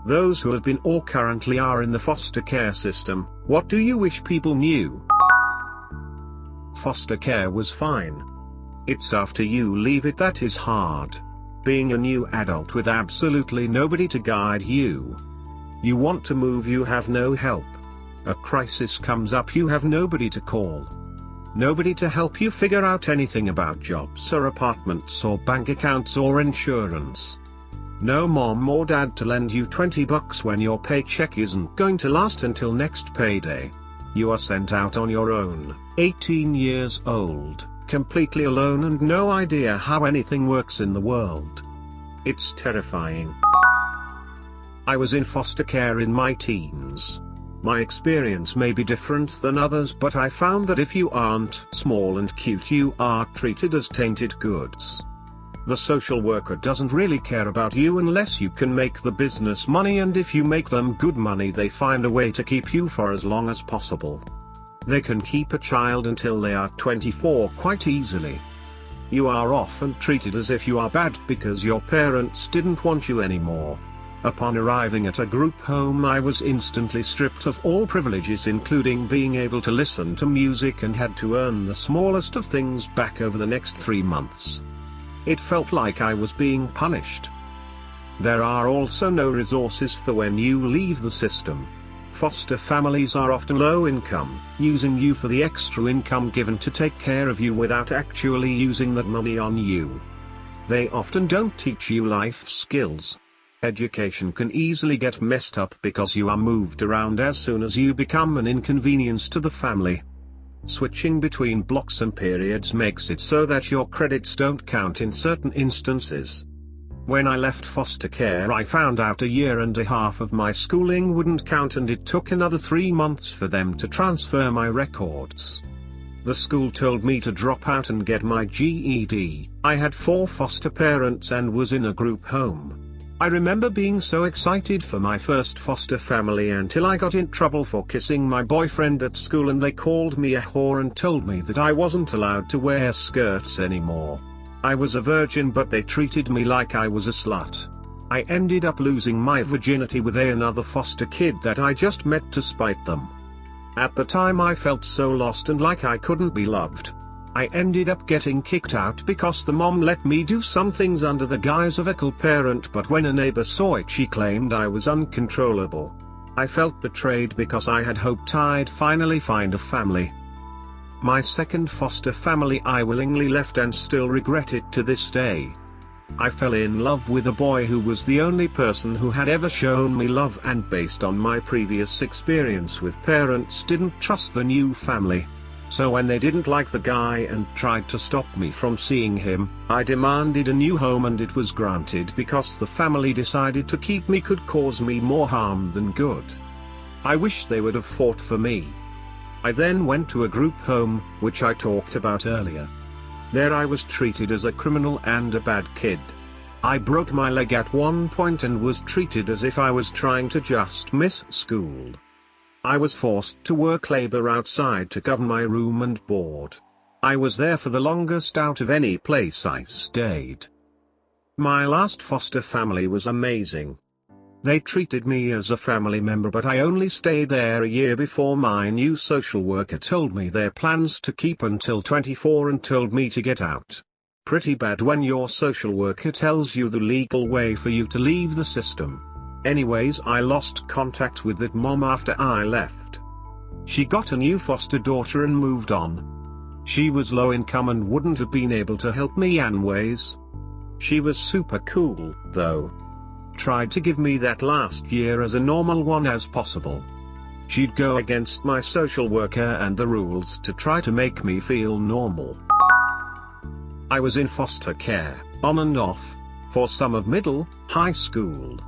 Those who have been or currently are in the foster care system, what do you wish people knew? Foster care was fine. It's after you leave it that is hard. Being a new adult with absolutely nobody to guide you. You want to move, you have no help. A crisis comes up, you have nobody to call. Nobody to help you figure out anything about jobs or apartments or bank accounts or insurance. No mom or dad to lend you $20 when your paycheck isn't going to last until next payday. You are sent out on your own, 18 years old, completely alone and no idea how anything works in the world. It's terrifying. I was in foster care in my teens. My experience may be different than others, but I found that if you aren't small and cute, you are treated as tainted goods. The social worker doesn't really care about you unless you can make the business money, and if you make them good money they find a way to keep you for as long as possible. They can keep a child until they are 24 quite easily. You are often treated as if you are bad because your parents didn't want you anymore. Upon arriving at a group home, I was instantly stripped of all privileges, including being able to listen to music, and had to earn the smallest of things back over the next 3 months. It felt like I was being punished. There are also no resources for when you leave the system. Foster families are often low income, using you for the extra income given to take care of you without actually using that money on you. They often don't teach you life skills. Education can easily get messed up because you are moved around as soon as you become an inconvenience to the family. Switching between blocks and periods makes it so that your credits don't count in certain instances. When I left foster care, I found out 1.5 years of my schooling wouldn't count, and it took another 3 months for them to transfer my records. The school told me to drop out and get my GED. I had 4 foster parents and was in a group home. I remember being so excited for my first foster family until I got in trouble for kissing my boyfriend at school, and they called me a whore and told me that I wasn't allowed to wear skirts anymore. I was a virgin, but they treated me like I was a slut. I ended up losing my virginity with another foster kid that I just met to spite them. At the time I felt so lost and like I couldn't be loved. I ended up getting kicked out because the mom let me do some things under the guise of a cool parent, but when a neighbor saw it she claimed I was uncontrollable. I felt betrayed because I had hoped I'd finally find a family. My second foster family I willingly left and still regret it to this day. I fell in love with a boy who was the only person who had ever shown me love, and based on my previous experience with parents didn't trust the new family. So when they didn't like the guy and tried to stop me from seeing him, I demanded a new home, and it was granted because the family decided to keep me could cause me more harm than good. I wish they would have fought for me. I then went to a group home, which I talked about earlier. There I was treated as a criminal and a bad kid. I broke my leg at one point and was treated as if I was trying to just miss school. I was forced to work labor outside to cover my room and board. I was there for the longest out of any place I stayed. My last foster family was amazing. They treated me as a family member, but I only stayed there a year before my new social worker told me their plans to keep until 24 and told me to get out. Pretty bad when your social worker tells you the legal way for you to leave the system. Anyways, I lost contact with that mom after I left. She got a new foster daughter and moved on. She was low income and wouldn't have been able to help me anyways. She was super cool, though. Tried to give me that last year as a normal one as possible. She'd go against my social worker and the rules to try to make me feel normal. I was in foster care, on and off, for some of middle, high school.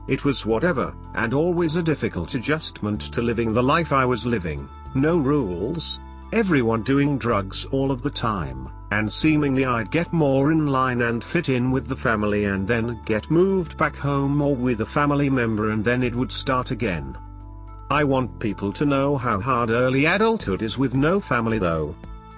It was whatever, and always a difficult adjustment to living the life I was living. No rules, everyone doing drugs all of the time, and seemingly I'd get more in line and fit in with the family and then get moved back home or with a family member, and then it would start again. I want people to know how hard early adulthood is with no family though.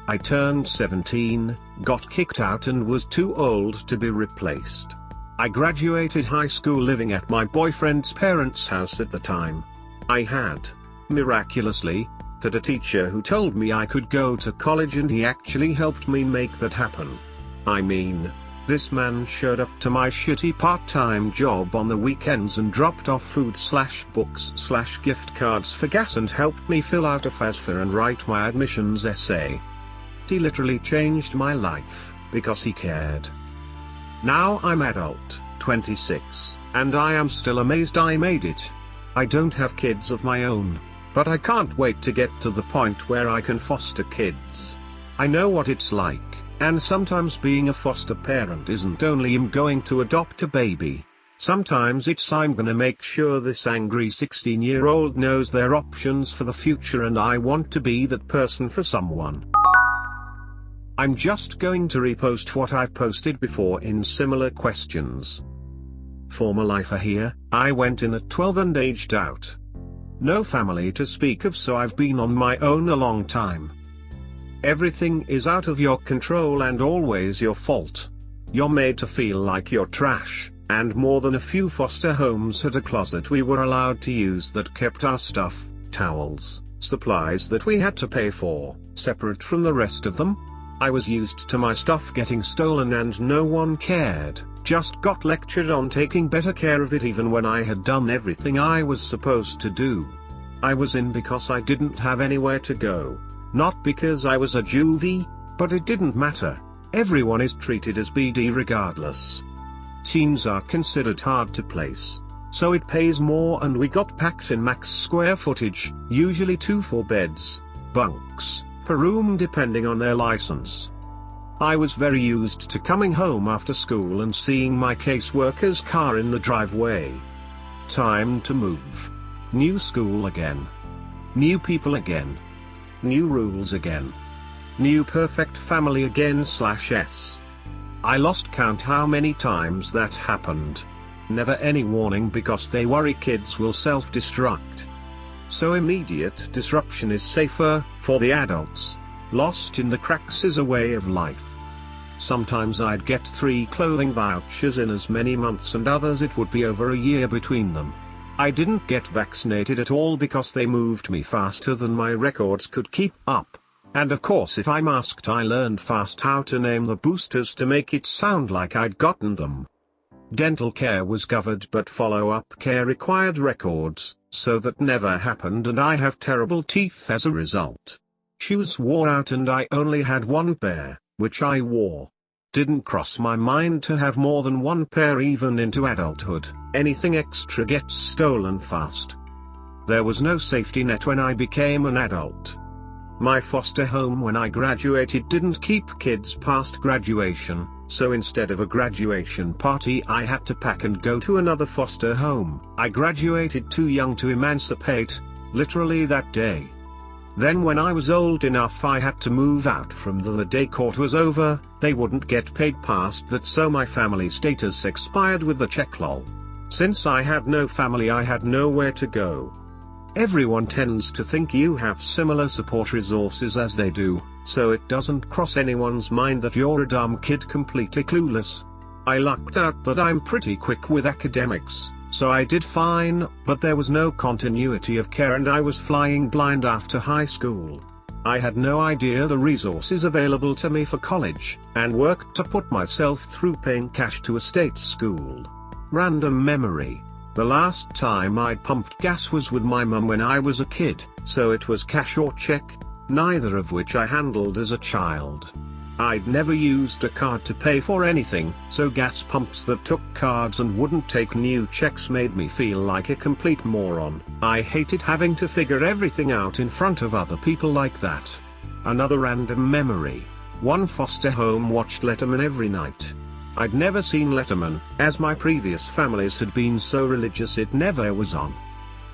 I turned 17, got kicked out and was too old to be replaced. I graduated high school living at my boyfriend's parents' house at the time. I had, miraculously, had a teacher who told me I could go to college, and he actually helped me make that happen. I mean, this man showed up to my shitty part-time job on the weekends and dropped off food/books/gift cards for gas and helped me fill out a FAFSA and write my admissions essay. He literally changed my life, because he cared. Now I'm adult, 26, and I am still amazed I made it. I don't have kids of my own, but I can't wait to get to the point where I can foster kids. I know what it's like. And sometimes being a foster parent isn't only I'm going to adopt a baby. Sometimes it's I'm gonna make sure this angry 16-year-old knows their options for the future, and I want to be that person for someone. I'm just going to repost what I've posted before in similar questions. Former lifer here, I went in at 12 and aged out. No family to speak of, so I've been on my own a long time. Everything is out of your control and always your fault. You're made to feel like you're trash, and more than a few foster homes had a closet we were allowed to use that kept our stuff, towels, supplies that we had to pay for, separate from the rest of them. I was used to my stuff getting stolen and no one cared, just got lectured on taking better care of it even when I had done everything I was supposed to do. I was in because I didn't have anywhere to go. Not because I was a juvie, but it didn't matter. Everyone is treated as BD regardless. Teens are considered hard to place, so it pays more, and we got packed in max square footage, usually 2-4 beds, bunks, per room depending on their license. I was very used to coming home after school and seeing my caseworker's car in the driveway. Time to move. New school again. New people again. New rules again. New perfect family again/s. I lost count how many times that happened. Never any warning because they worry kids will self-destruct. So immediate disruption is safer for the adults. Lost in the cracks is a way of life. Sometimes I'd get 3 clothing vouchers in as many months, and others it would be over a year between them. I didn't get vaccinated at all because they moved me faster than my records could keep up. And of course, if I masked, I learned fast how to name the boosters to make it sound like I'd gotten them. Dental care was covered, but follow-up care required records, so that never happened, and I have terrible teeth as a result. Shoes wore out and I only had 1 pair, which I wore. Didn't cross my mind to have more than 1 pair even into adulthood. Anything extra gets stolen fast. There was no safety net when I became an adult. My foster home when I graduated didn't keep kids past graduation, so instead of a graduation party I had to pack and go to another foster home. I graduated too young to emancipate, literally that day. Then when I was old enough I had to move out from the day court was over. They wouldn't get paid past that, so my family status expired with the check lol. Since I had no family I had nowhere to go. Everyone tends to think you have similar support resources as they do, so it doesn't cross anyone's mind that you're a dumb kid completely clueless. I lucked out that I'm pretty quick with academics, so I did fine, but there was no continuity of care and I was flying blind after high school. I had no idea the resources available to me for college, and worked to put myself through paying cash to a state school. Random memory. The last time I'd pumped gas was with my mum when I was a kid, so it was cash or check, neither of which I handled as a child. I'd never used a card to pay for anything, so gas pumps that took cards and wouldn't take new checks made me feel like a complete moron. I hated having to figure everything out in front of other people like that. Another random memory. One foster home watched Letterman every night. I'd never seen Letterman, as my previous families had been so religious it never was on.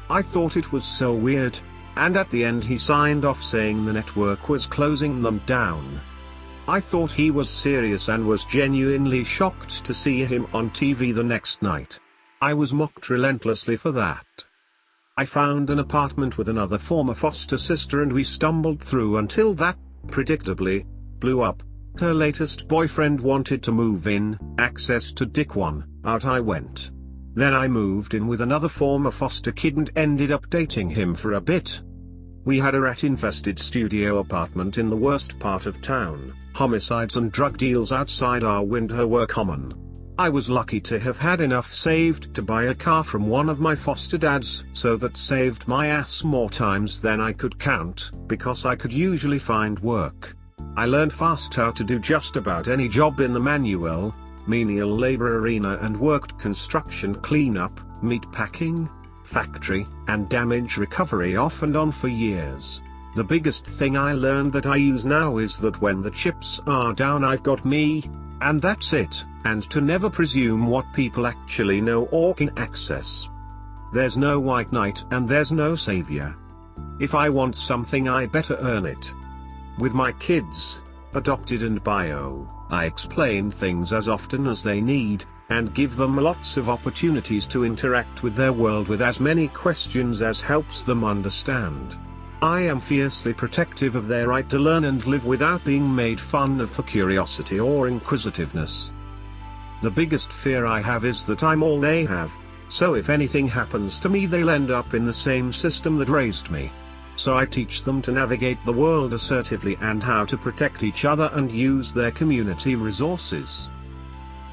I thought it was so weird, and at the end he signed off saying the network was closing them down. I thought he was serious and was genuinely shocked to see him on TV the next night. I was mocked relentlessly for that. I found an apartment with another former foster sister and we stumbled through until that, predictably, blew up. Her latest boyfriend wanted to move in, access to Dick 1, out I went. Then I moved in with another former foster kid and ended up dating him for a bit. We had a rat-infested studio apartment in the worst part of town. Homicides and drug deals outside our window were common. I was lucky to have had enough saved to buy a car from one of my foster dads, so that saved my ass more times than I could count, because I could usually find work. I learned fast how to do just about any job in the manual, menial labor arena, and worked construction cleanup, meat packing, factory, and damage recovery off and on for years. The biggest thing I learned that I use now is that when the chips are down, I've got me, and that's it, and to never presume what people actually know or can access. There's no white knight and there's no savior. If I want something, I better earn it. With my kids, adopted and bio, I explain things as often as they need, and give them lots of opportunities to interact with their world with as many questions as helps them understand. I am fiercely protective of their right to learn and live without being made fun of for curiosity or inquisitiveness. The biggest fear I have is that I'm all they have, so if anything happens to me, they'll end up in the same system that raised me. So I teach them to navigate the world assertively and how to protect each other and use their community resources.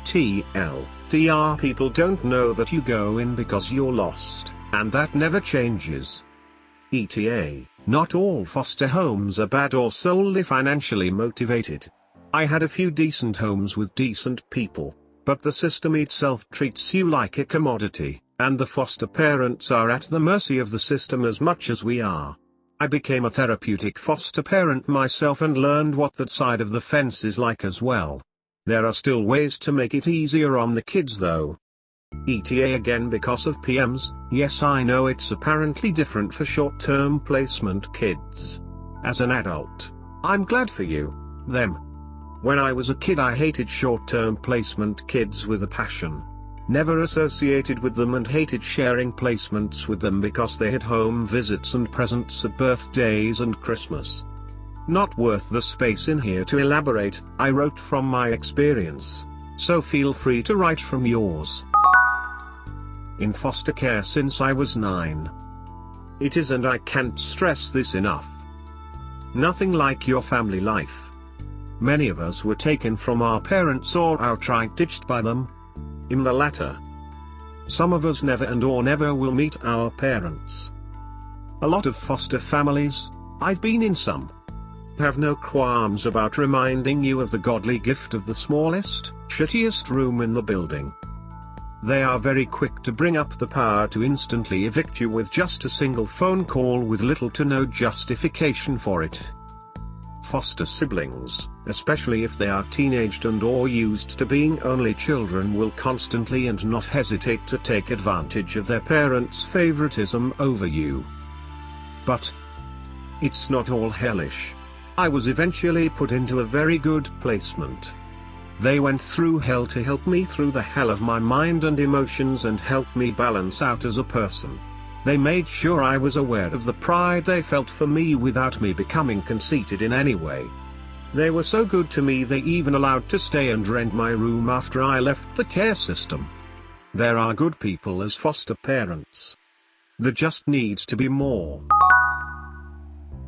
TLDR: people don't know that you go in because you're lost, and that never changes. ETA: not all foster homes are bad or solely financially motivated. I had a few decent homes with decent people, but the system itself treats you like a commodity, and the foster parents are at the mercy of the system as much as we are. I became a therapeutic foster parent myself and learned what that side of the fence is like as well. There are still ways to make it easier on the kids though. ETA again because of PMs: yes, I know it's apparently different for short-term placement kids. As an adult, I'm glad for you, them. When I was a kid, I hated short-term placement kids with a passion. Never associated with them and hated sharing placements with them because they had home visits and presents at birthdays and Christmas. Not worth the space in here to elaborate. I wrote from my experience, so feel free to write from yours. In foster care since I was 9. It is, and I can't stress this enough, nothing like your family life. Many of us were taken from our parents or outright ditched by them. In the latter, some of us never and or never will meet our parents. A lot of foster families, I've been in some, have no qualms about reminding you of the godly gift of the smallest, shittiest room in the building. They are very quick to bring up the power to instantly evict you with just a single phone call with little to no justification for it. Foster siblings, especially if they are teenaged and or used to being only children, will constantly and not hesitate to take advantage of their parents' favoritism over you. But it's not all hellish. I was eventually put into a very good placement. They went through hell to help me through the hell of my mind and emotions and help me balance out as a person. They made sure I was aware of the pride they felt for me without me becoming conceited in any way. They were so good to me they even allowed to stay and rent my room after I left the care system. There are good people as foster parents. There just needs to be more.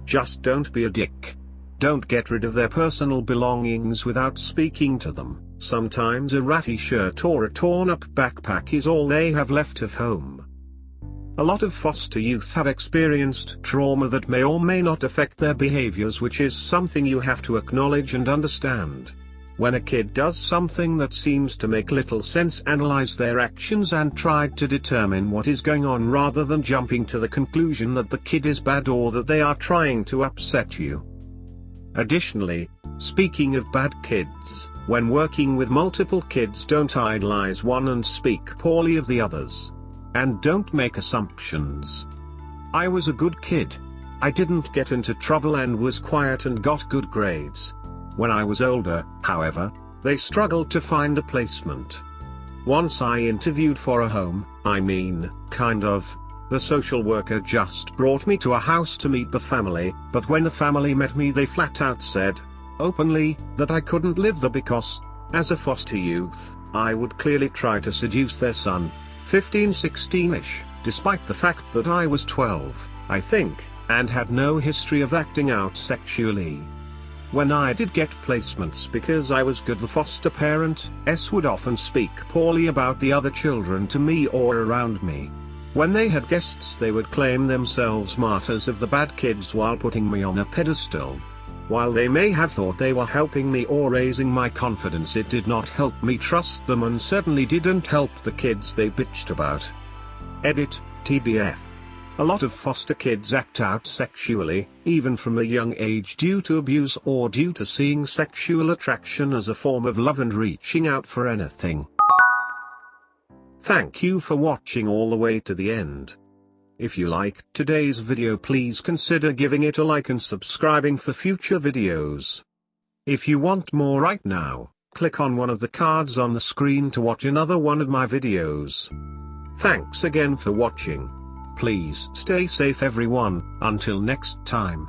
Just don't be a dick. Don't get rid of their personal belongings without speaking to them. Sometimes a ratty shirt or a torn-up backpack is all they have left of home. A lot of foster youth have experienced trauma that may or may not affect their behaviors, which is something you have to acknowledge and understand. When a kid does something that seems to make little sense, analyze their actions and try to determine what is going on rather than jumping to the conclusion that the kid is bad or that they are trying to upset you. Additionally, speaking of bad kids, when working with multiple kids, don't idolize one and speak poorly of the others. And don't make assumptions. I was a good kid. I didn't get into trouble and was quiet and got good grades. When I was older, however, they struggled to find a placement. Once I interviewed for a home, the social worker just brought me to a house to meet the family, but when the family met me they flat out said, openly, that I couldn't live there because, as a foster youth, I would clearly try to seduce their son, 15-16ish, despite the fact that I was 12, I think, and had no history of acting out sexually. When I did get placements because I was good, the foster parent would often speak poorly about the other children to me or around me. When they had guests, they would claim themselves martyrs of the bad kids while putting me on a pedestal. While they may have thought they were helping me or raising my confidence, it did not help me trust them and certainly didn't help the kids they bitched about. Edit, TBF. A lot of foster kids act out sexually, even from a young age, due to abuse or due to seeing sexual attraction as a form of love and reaching out for anything. Thank you for watching all the way to the end. If you liked today's video, please consider giving it a like and subscribing for future videos. If you want more right now, click on one of the cards on the screen to watch another one of my videos. Thanks again for watching. Please stay safe everyone, until next time.